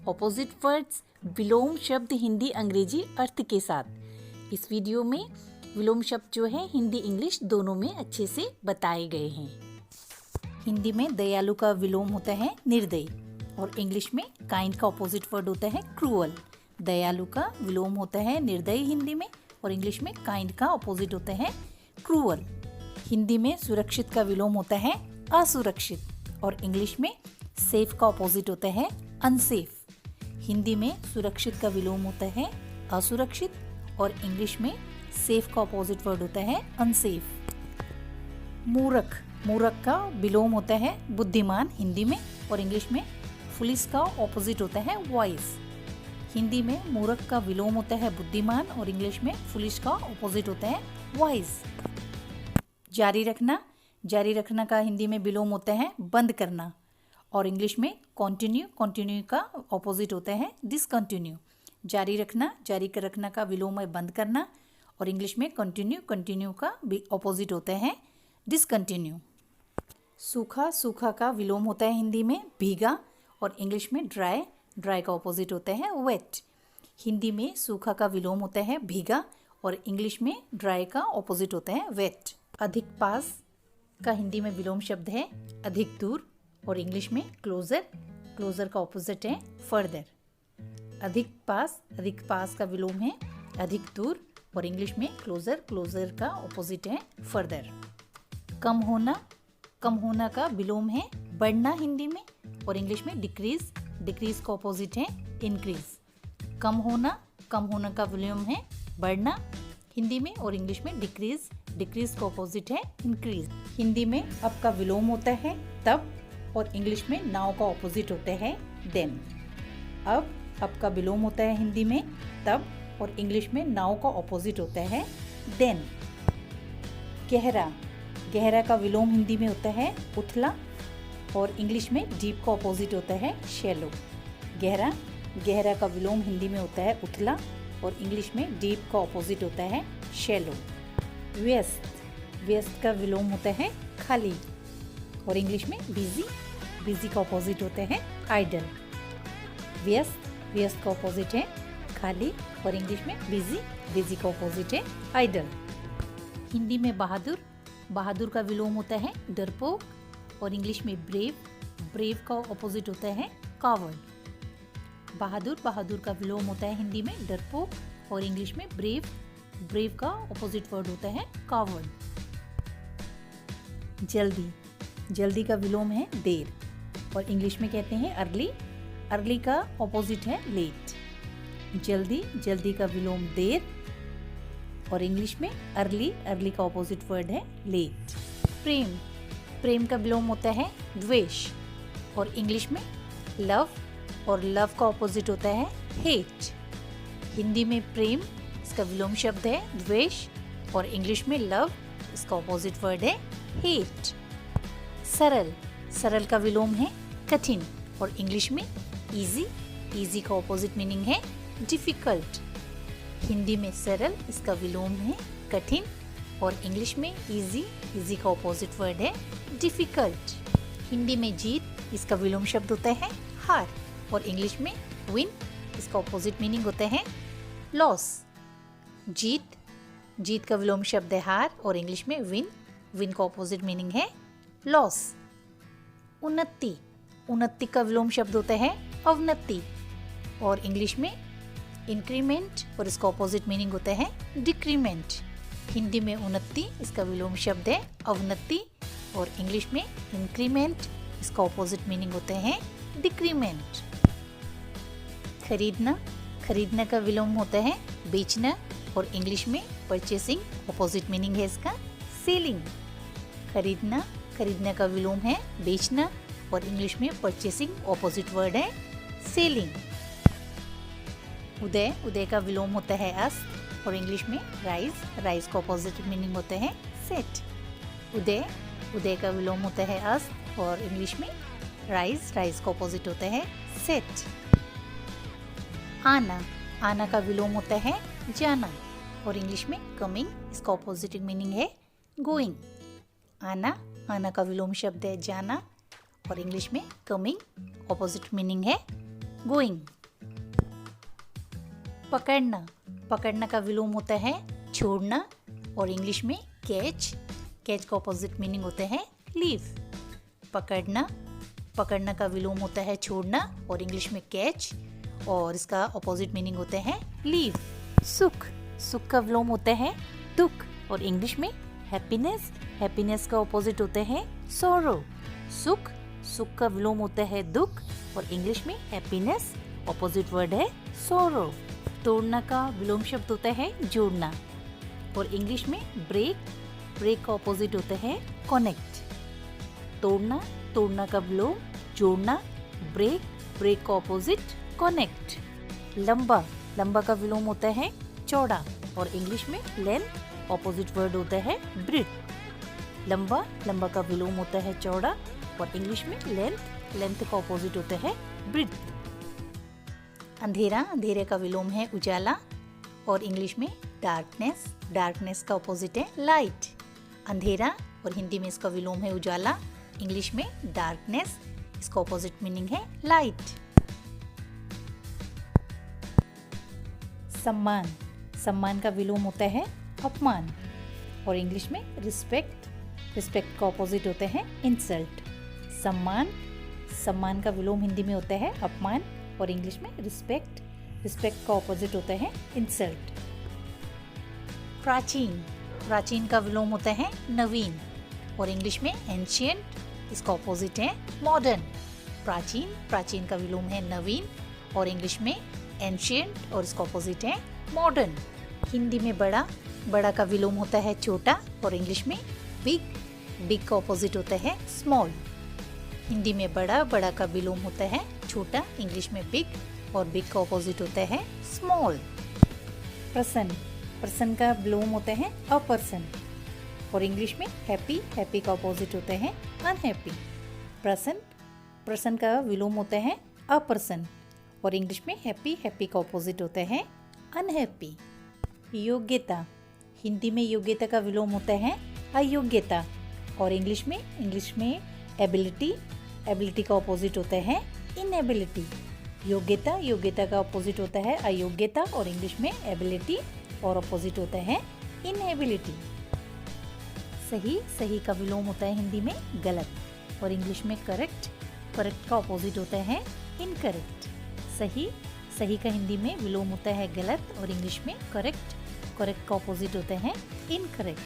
Opposite words विलोम शब्द हिंदी अंग्रेजी अर्थ के साथ। इस वीडियो में विलोम शब्द जो है हिंदी इंग्लिश दोनों में अच्छे से बताए गए हैं। हिंदी में दयालु का विलोम होता है निर्दयी और इंग्लिश में काइंड का ऑपोजिट वर्ड होता है क्रूअल। दयालु का विलोम होता है निर्दयी हिंदी में और इंग्लिश में काइंड का ऑपोजिट होता है क्रूअल। हिंदी में सुरक्षित का विलोम होता है असुरक्षित और इंग्लिश में सेफ का ऑपोजिट होता है अनसेफ। हिंदी में सुरक्षित का विलोम होता है असुरक्षित और इंग्लिश में सेफ का ऑपोजिट वर्ड होता है अनसेफ। मूर्ख, मूर्ख का विलोम होता है बुद्धिमान हिंदी में और इंग्लिश में फुलिश का ऑपोजिट होता है वाइज। हिंदी में मूर्ख का विलोम होता है बुद्धिमान और इंग्लिश में फुलिश का ऑपोजिट होता है वाइज। जारी रखना, जारी रखना का हिंदी में विलोम होता है बंद करना और इंग्लिश में कंटिन्यू, कंटिन्यू का ऑपोजिट होता है डिसकंटिन्यू। जारी रखना, जारी कर रखना का विलोम है बंद करना और इंग्लिश में कंटिन्यू, कंटिन्यू का ऑपोजिट होता है डिसकंटिन्यू। सूखा, सूखा का विलोम होता है हिंदी में भीगा और इंग्लिश में ड्राई, ड्राई का ऑपोजिट होता है वेट। हिंदी में सूखा का विलोम होता है भीगा और इंग्लिश में ड्राई का ऑपोजिट होता है वेट। अधिक पास का हिंदी में विलोम शब्द है अधिक दूर और इंग्लिश में क्लोजर, क्लोजर का ऑपोजिट है फर्दर। अधिक पास का विलोम है अधिक दूर और इंग्लिश में क्लोजर, क्लोजर का ऑपोजिट है फर्दर। कम होना, कम होना का विलोम है बढ़ना हिंदी में और इंग्लिश में डिक्रीज, डिक्रीज का ऑपोजिट है इंक्रीज। कम होना, कम होना का विलोम है बढ़ना हिंदी में और इंग्लिश में डिक्रीज, डिक्रीज का ऑपोजिट है इंक्रीज। हिंदी में अब का विलोम होता है तब और इंग्लिश में नाउ का ऑपोजिट होता है देन। अब का विलोम होता है हिंदी में तब और इंग्लिश में नाउ का ऑपोजिट होता है देन। गहरा, गहरा का विलोम हिंदी में होता है उथला और इंग्लिश में डीप का ऑपोजिट होता है शैलो। गहरा, गहरा का विलोम हिंदी में होता है उथला और इंग्लिश में डीप का ऑपोजिट होता है शैलो। व्यस्त, व्यस्त का विलोम होता है खाली और इंग्लिश में बिजी, बिजी का ऑपोजिट होता है आइडल। व्यस्त, व्यस्त का ऑपोजिट है खाली और इंग्लिश में बिजी, बिजी का ऑपोजिट है आइडल। हिंदी में बहादुर, बहादुर का विलोम होता है डरपोक और इंग्लिश में ब्रेव, ब्रेव का ऑपोजिट होता है कावर्ड। बहादुर, बहादुर का विलोम होता है हिंदी में डरपोक और इंग्लिश में ब्रेव, ब्रेव का ऑपोजिट वर्ड होता है कावर्ड। जल्दी, जल्दी का विलोम है देर और इंग्लिश में कहते हैं अर्ली, अर्ली का ऑपोजिट है लेट। जल्दी, जल्दी का विलोम देर और इंग्लिश में अर्ली, अर्ली का ऑपोजिट वर्ड है लेट। प्रेम, प्रेम का विलोम होता है द्वेष और इंग्लिश में लव और लव का ऑपोजिट होता है हेट। हिंदी में प्रेम इसका विलोम शब्द है द्वेष और इंग्लिश में लव इसका ऑपोजिट वर्ड है हेट। सरल, सरल का विलोम है कठिन और इंग्लिश में इजी, इजी का ऑपोजिट मीनिंग है डिफिकल्ट। हिंदी में सरल इसका विलोम है कठिन और इंग्लिश में इजी, इजी का ऑपोजिट वर्ड है डिफिकल्ट। हिंदी में जीत इसका विलोम शब्द होता है हार और इंग्लिश में विन इसका ऑपोजिट मीनिंग होता है लॉस। जीत, जीत का विलोम शब्द है हार और इंग्लिश में विन, विन का ऑपोजिट मीनिंग है लॉस। उन्नति, उन्नति का विलोम शब्द होता है अवनति और इंग्लिश में इंक्रीमेंट और इसका ऑपोजिट मीनिंग होता है डिक्रीमेंट। हिंदी में उन्नति इसका विलोम शब्द है अवनति और इंग्लिश में इंक्रीमेंट इसका ऑपोजिट मीनिंग होता है डिक्रीमेंट। खरीदना, खरीदना का विलोम होता है बेचना और इंग्लिश में परचेसिंग ऑपोजिट मीनिंग है इसका सेलिंग। खरीदना, खरीदना का विलोम है बेचना और इंग्लिश में परचेसिंग ऑपोजिट वर्ड है सेलिंग। उदय, उदय का विलोम होता है अस्त और इंग्लिश में राइज, राइज का ऑपोजिट मीनिंग होता है सेट। उदय, उदय का विलोम होता है अस्त और इंग्लिश में राइज, राइज का ऑपोजिट होता है सेट। आना, आना का विलोम होता है जाना और इंग्लिश में कमिंग इसका ऑपोजिट मीनिंग है गोइंग। आना, आना का विलोम शब्द है जाना और इंग्लिश में कमिंग ऑपोजिट मीनिंग है गोइंग। पकड़ना, पकड़ना का विलोम होता है छोड़ना और इंग्लिश में कैच। कैच का ऑपोजिट मीनिंग होता है लीव। पकड़ना, पकड़ना का विलोम होता है छोड़ना और इंग्लिश में कैच और इसका ऑपोजिट मीनिंग होता है लीव। सुख, सुख का विलोम होता है दुख और इंग्लिश में हैप्पीनेस। हैप्पीनेस का ऑपोजिट होता है सॉरो। सुख, सुख का विलोम होता है दुख और इंग्लिश में हैप्पीनेस, ऑपोजिट वर्ड है सॉरो। तोड़ना का विलोम शब्द होता है जोड़ना और इंग्लिश में ब्रेक। ब्रेक का ऑपोजिट होता है कनेक्ट। तोड़ना, तोड़ना का विलोम जोड़ना, ब्रेक। ब्रेक का ऑपोजिट कनेक्ट। लंबा, लंबा का विलोम होता है चौड़ा और इंग्लिश में लेंथ, ऑपोजिट वर्ड होता है ब्रेथ। लंबा, लंबा का विलोम होता है चौड़ा और इंग्लिश में लेंथ, लेंथ का ऑपोजिट होता है ब्रेथ। अंधेरा, अंधेरे का विलोम है उजाला और इंग्लिश में डार्कनेस। डार्कनेस का ऑपोजिट है लाइट। अंधेरा और हिंदी में इसका विलोम है उजाला, इंग्लिश में डार्कनेस, इसका ऑपोजिट मीनिंग है लाइट। सम्मान, सम्मान का विलोम होता है अपमान और इंग्लिश में रिस्पेक्ट। रिस्पेक्ट का ऑपोजिट होता है इंसल्ट। सम्मान, सम्मान का विलोम हिंदी में होता है अपमान और इंग्लिश में रिस्पेक्ट। रिस्पेक्ट का ऑपोजिट होता है इंसल्ट। प्राचीन, प्राचीन का विलोम होता है नवीन और इंग्लिश में एंशिएंट, इसका ऑपोजिट है मॉडर्न। प्राचीन, प्राचीन का विलोम है नवीन और इंग्लिश में एंशिएंट और इसका ऑपोजिट है मॉडर्न। हिंदी में बड़ा, बड़ा का विलोम होता है छोटा और इंग्लिश में बिग। बिग का ऑपोजिट होता है स्मॉल। हिंदी में बड़ा, बड़ा का विलोम होता है छोटा, इंग्लिश में बिग और बिग का ऑपोजिट होता है स्मॉल। प्रसन्न, प्रसन्न का विलोम होता है अ पर्सन और इंग्लिश में हैप्पी। हैप्पी का ऑपोजिट होता है अनहैप्पी। प्रसन्न, प्रसन्न का विलोम होता है अ पर्सन और इंग्लिश में हैप्पी। हैप्पी का ऑपोजिट होता है अनहैप्पी। योग्यता, हिंदी में योग्यता का विलोम होता है अयोग्यता और इंग्लिश में एबिलिटी। एबिलिटी का ऑपोजिट होता है इनएबिलिटी। योग्यता, योग्यता का ऑपोजिट होता है अयोग्यता और इंग्लिश में एबिलिटी और ऑपोजिट होता है इनएबिलिटी। सही, सही का विलोम होता है हिंदी में गलत और इंग्लिश में करेक्ट। करेक्ट का ऑपोजिट होता है इनकरेक्ट। सही, सही का हिंदी में विलोम होता है गलत और इंग्लिश में करेक्ट। करेक्ट का ऑपोजिट होता है इनकरेक्ट।